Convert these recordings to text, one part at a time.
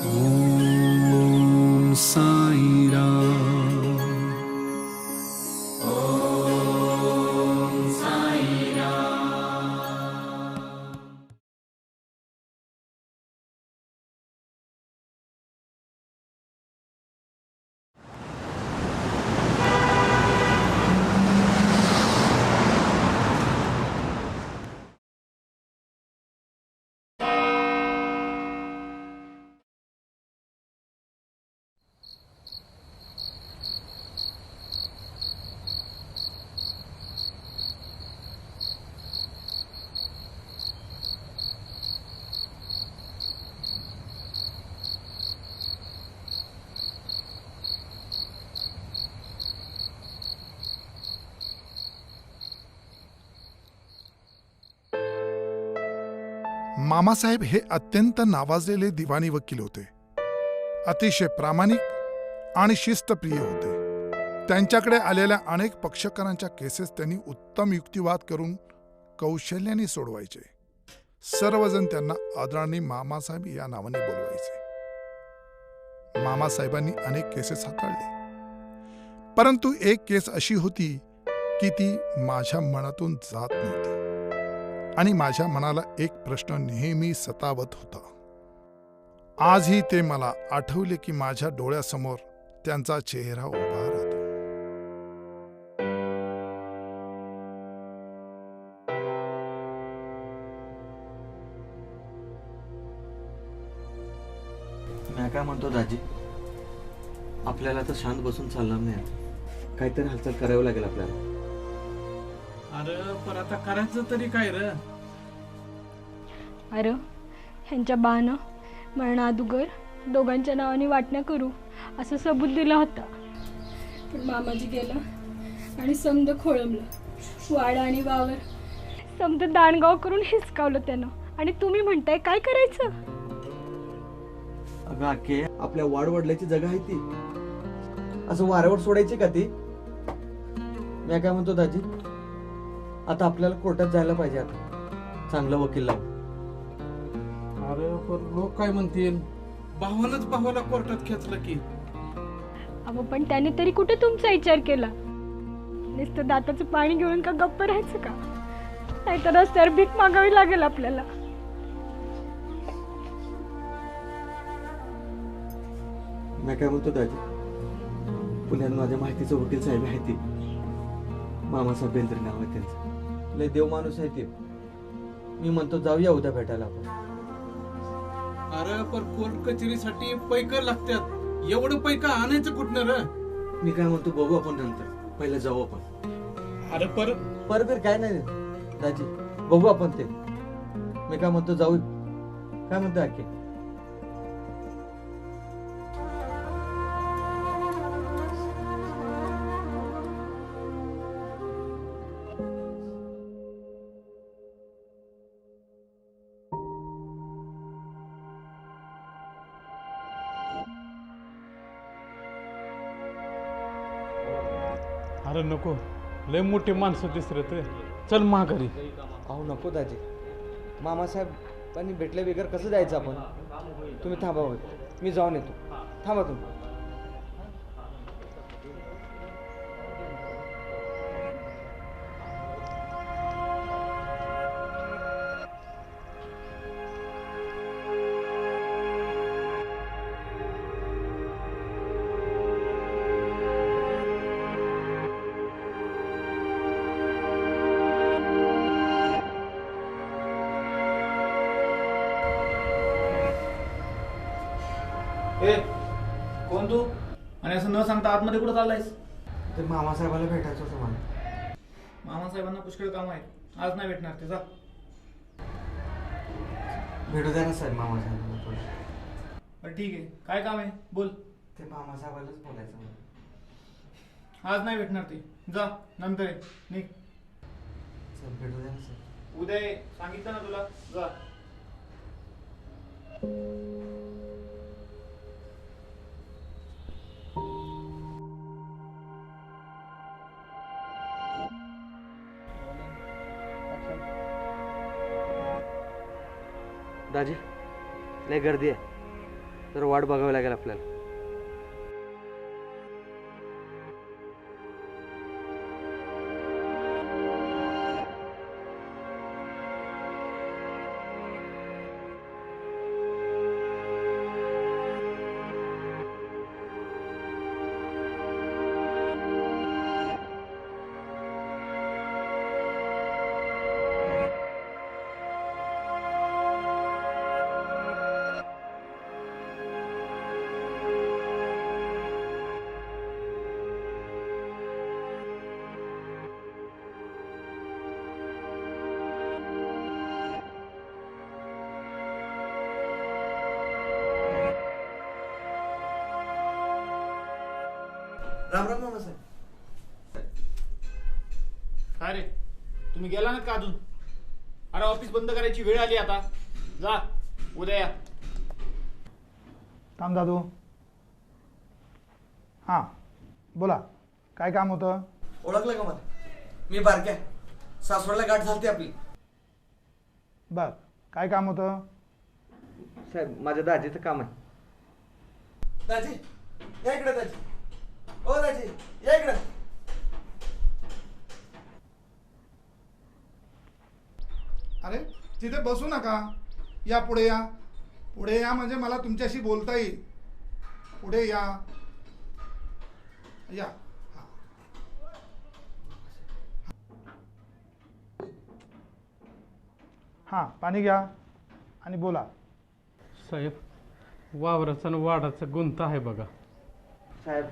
ओम साई राम। ओम साई राम। मामासाहेब हे अत्यंत नावाजलेले दिवाणी वकील होते. अतिशय प्रामाणिक आणि शिस्तप्रिय होते. त्यांच्याकडे आलेल्या अनेक पक्षकारांच्या केसेस त्यांनी उत्तम युक्तिवाद करून कौशल्याने सोडवायचे. सर्वजण त्यांना आदराने मामासाहेब या नावाने बोलवायचे. मामासाहेबांनी अनेक केसेस हाताळले, परंतु एक केस अशी होती की ती माझ्या मनातून जात नव्हती आणि माझ्या मनाला एक प्रश्न नेहमी सतावत होता. आजही ते मला आठवले की माझ्या डोळ्यासमोर त्यांचा चेहरा उभा राहतो. मी काय म्हणतो दाजी, आपल्याला तर शांत बसून चालणार नाही. काहीतरी हालचाल करावं लागेल आपल्याला. अरे पण आता करायचं तरी काय रे? अरे ह्यांच्या बानं मरणाअगोदर दोघांच्या नावाने वाटण्या करू असं सबूत दिला होता. पण मामाजी गेलं आणि समद खोळंबलं. वाडा आणि वावर समद दाणगाव करून हिसकावलं त्यानं. आणि तुम्ही म्हणताय काय करायचं? अगं आके, आपल्या वाडवडल्याची जगा आहे ती, असं वाऱ्यावर सोडायची का ती? मी काय म्हणतो दाजी, आता आपल्याला कोर्टात जायला पाहिजे. आता चांगलं वकील लाव. अरे पण लोक काय म्हणतील? भावानच भावाला कोर्टात खेचलं की. अहो पण त्याने तरी कुठे तुमचा विचार केला? नुसतं दाताचं पाणी घेऊन का गप्प राहायचं का? नाहीतर रस्त्यावर भीक मागावी लागेल आपल्याला. मी काय म्हणतो दाजी, पुण्यात माझ्या माहितीचं वकील साहेब आहे ती, मामासाहेब बेंद्रे नाव आहे त्यांचं. लय देव माणूस आहे ते. मी म्हणतो जाऊया उद्या भेटायला आपण. अरे पण कोर्ट कचेरीसाठी पैका लागतात. एवढं पैका आणायचं कुठनं रे? मी काय म्हणतो बघू आपण नंतर, पहिलं जाऊ आपण. अरे पर काय नाही दाजी, बघू आपण ते. मी काय म्हणतो जाऊ. काय म्हणतो आके? अरे नको, लय मोठे माणसं दिसत रे. चल माघारी. अहो नको दाजी, मामासाहेबांनी भेटल्या बिगर कसं जायचं आपण? तुम्ही थांबा, मी जाऊन येतो. थांबा तुम्ही. कोण तू? आणि असं न सांगता आतमध्ये कुठं चाललायस? ते मामासाहेबाला भेटायचं होतं मला. मामासाहेबांना पुष्कळ काम आहे, आज नाही भेटणार ते. जा. भेटू द्या ना साहेब मामासाहेबांना थोडं. बरं ठीक आहे, काय काम आहे बोल. ते मामासाहेबालाच बोलायचं मला. आज नाही भेटणार ते. जा, नंतर ये. निघ. सर भेटू द्या ना सर. उद्या ये, सांगितलं ना तुला. जा. दाजी लय गर्दी आहे. तर वाट बघावी लागेल आपल्याला. राम राम मामासाहेब. काय रे तुम्ही गेला ना का अजून? अरे ऑफिस बंद करायची वेळ आली आता. जा उद्या या. थांब दादू. हां बोला, काय काम होतं? ओळखलं का मला? मी बारक्या. सासवडला गाठ झालती आपली. बर, काय काम होतं? साहेब माझ्या दाजीचं काम आहे. दाजी या इकडे. दाजी ओ दाजी या इकडे. अरे तिथे बसू नका, या पुढे या. पुढे या म्हणजे मला तुमच्याशी बोलता येईल. पुढे या या. हां पाणी घ्या आणि बोला. साहेब वावराचा आणि वाडाचा गुंता आहे बघा. साहेब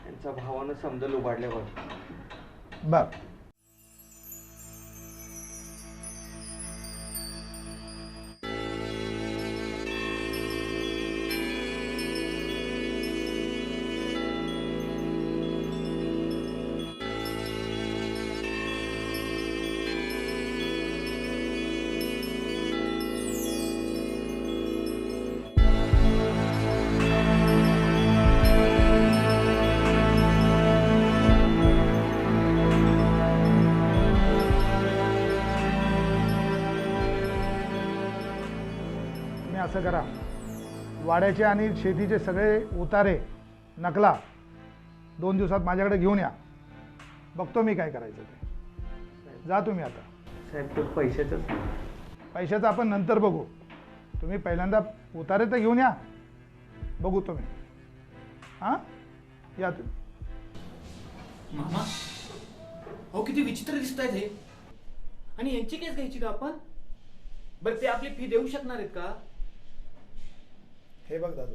यांच्या भावानं समजल उभारल्यावर. बर, तुम्ही असं करा, वाड्याचे आणि शेतीचे सगळे उतारे नकला 2 दिवसात माझ्याकडे घेऊन या. बघतो मी काय करायचं ते. जा तुम्ही आता. साहेब ते पैशाचं आपण नंतर बघू. तुम्ही पहिल्यांदा उतारे तर घेऊन या, बघू तुम्ही. हां या तुम्ही. मामा हो किती विचित्र दिसत आहेत हे. आणि यांची केस घ्यायची का आपण? बरं ते आपली फी देऊ शकणार आहेत का? हे बघ दादू,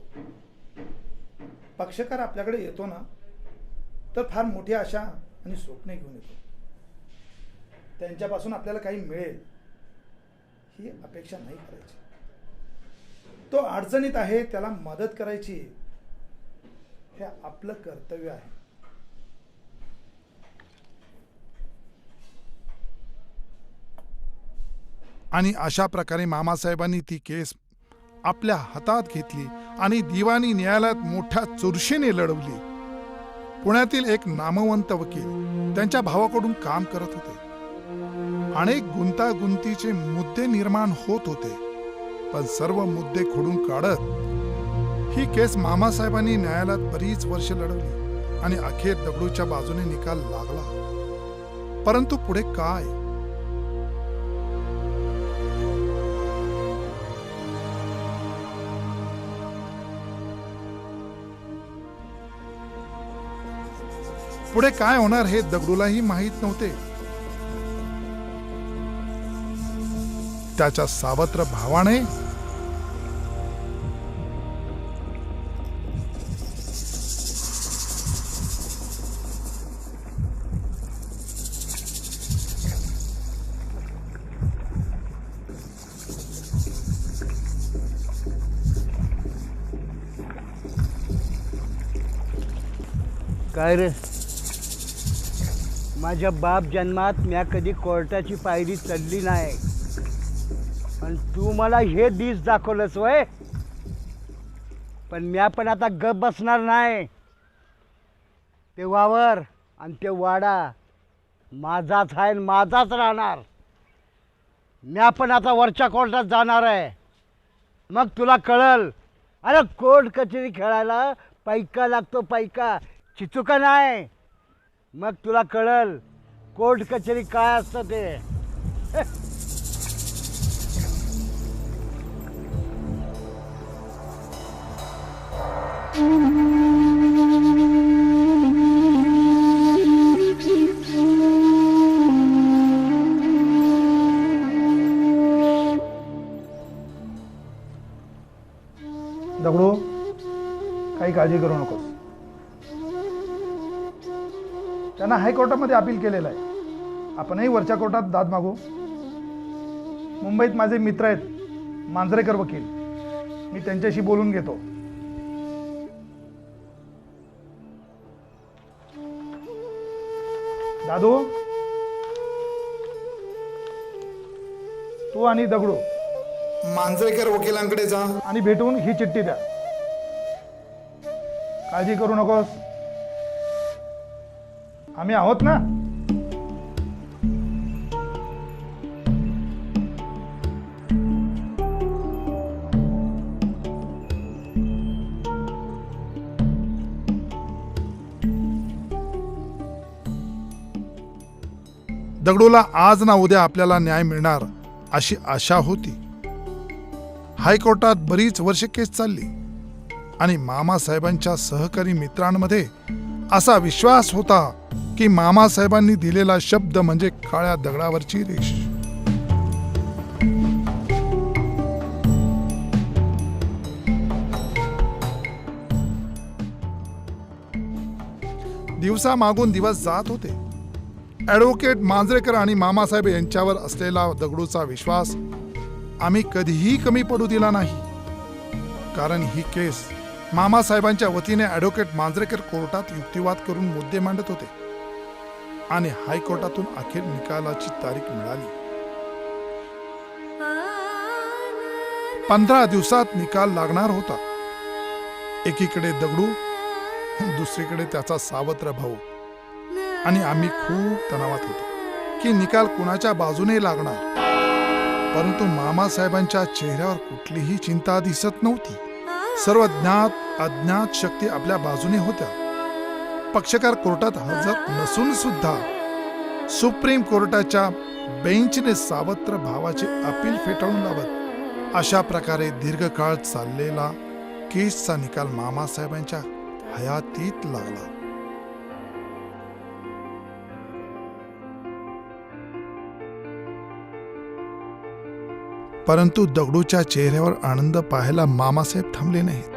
पक्षकार आपल्याकडे येतो ना तर फार मोठी आशा आणि स्वप्ने घेऊन येतो. त्यांच्यापासून आपल्याला काही मिळेल ही अपेक्षा नाही करायची. तो अडचणीत आहे त्याला मदत करायची, हे आपलं कर्तव्य आहे. आणि अशा प्रकारे मामासाहेबांनी ती केस आपल्या हातात घेतली आणि दिवाणी न्यायालयात मोठ्या चुरशीने लढवली. पुण्यातील एक नामवंत वकील त्यांच्या भावाकडून काम करत होते. अनेक गुंतागुंतीचे मुद्दे निर्माण होत होते, पण सर्व मुद्दे खोडून काढत ही केस मामासाहेबांनी न्यायालयात बरीच वर्ष लढवली आणि अखेर दगडूच्या बाजूने निकाल लागला. परंतु पुढे काय? पुढे काय होणार हे दगडूलाही माहीत नव्हते. त्याच्या सावत्र भावाने काय रे, माझ्या बाप जन्मात म्या कधी कोर्टाची पायरी चढली नाही आणि तू मला हे दिस दाखवलंस वय. पण म्या पण आता गप बसणार नाही. ते वावर आणि ते वाडा माझाच आहे, माझाच राहणार. म्या पण आता वरच्या कोर्टात जाणार आहे. मग तुला कळल अरे कोर्ट कचेरी खेळायला पैका लागतो, पैका, चिचुका नाही. मग तुला कळल कोर्ट कचेरी काय असतं ते. दगडू, काही काळजी करू नकोस. त्यांना हायकोर्टामध्ये अपील केलेलं आहे. आपणही वरच्या कोर्टात दाद मागू. मुंबईत माझे मित्र आहेत मांजरेकर वकील, मी त्यांच्याशी बोलून घेतो. दादू, तू आणि दगडू मांजरेकर वकिलांकडे जा आणि भेटून ही चिठ्ठी द्या. काळजी करू नकोस, आम्ही आहोत ना. दगडूला आज ना उद्या आपल्याला न्याय मिळणार अशी आशा होती. हायकोर्टात बरीच वर्षे केस चालली आणि मामासाहेबांच्या सहकारी मित्रांमध्ये असा विश्वास होता की मामासाहेबांनी दिलेला शब्द म्हणजे काळ्या दगडावरची रेष. दिवसा मागून दिवस जात होते. ॲडव्होकेट मांजरेकर आणि मामासाहेब यांच्यावर असलेला दगडूचा विश्वास आम्ही कधीही कमी पडू दिला नाही. कारण ही केस मामासाहेबांच्या वतीने ॲडव्होकेट मांजरेकर कोर्टात युक्तिवाद करून मुद्दे मांडत होते आणि हायकोर्टातून अखेर निकालाची तारीख मिळाली. 15 दिवसात निकाल लागणार होता. एकीकडे दगडू, दुसरीकडे त्याचा सावत्र भाऊ आणि आम्ही खूप तणावात होतो की निकाल कुणाच्या बाजूने लागणार. परंतु मामासाहेबांच्या चेहऱ्यावर कुठलीही चिंता दिसत नव्हती. सर्व ज्ञात अज्ञात शक्ती आपल्या बाजूने होत्या. पक्षकार कोर्टात हजर नसून सुद्धा सुप्रीम कोर्टाच्या बेंचने सावत्र भावाचे अपील फेटाळून लावत अशा प्रकारे दीर्घकाळ चाललेला केसचा निकाल मामासाहेबांच्या हयातीत लागला. परंतु दगडूच्या चेहऱ्यावर आनंद पाहायला मामासाहेब थांबले नाहीत.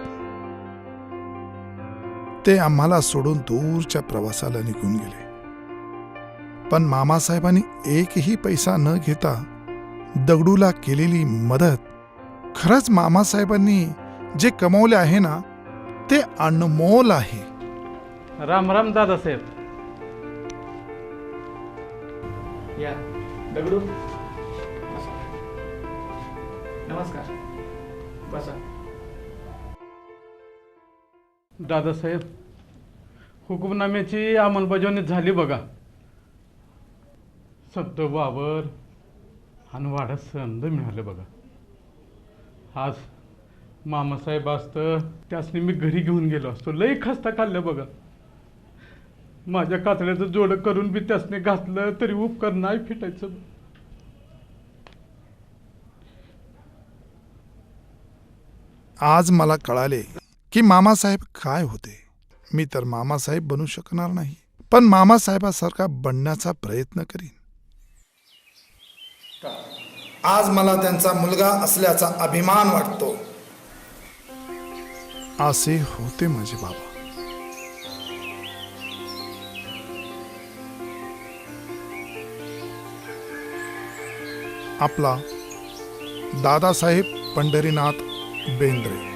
ते आम्हाला सोडून दूरच्या प्रवासाला निघून गेले. पण मामासाहेबांनी एकही पैसा न घेता दगडूला केलेली मदत, खरंच मामासाहेबांनी जे कमवले आहे ना ते अनमोल आहे. राम राम दादासाहेब. या दगडू, नमस्कार, बसा. दादासाहेब, हुकुमनाम्याची अंमलबजावणी झाली बघा. संत वावर आणि वाड्यात संध मिळाले बघा. आज मामासाहेब असतं त्यासनी मी घरी घेऊन गेलो असतो. लई खस्ता खाल्लं बघा. माझ्या कातड्याचं जोडं करून बी त्यासने घातलं तरी उपकार नाही फिटायचं. आज मला कळाले की मामासाहेब काय होते. मी तर मामासाहेब बनू शकणार नाही, पण मामासाहेबासारखा बनण्याचा प्रयत्न करीन. आज मला त्यांचा मुलगा असल्याचा अभिमान वाटतो. असे होते माझे बाबा. आपला दादासाहेब पंढरीनाथ बेंद्रे.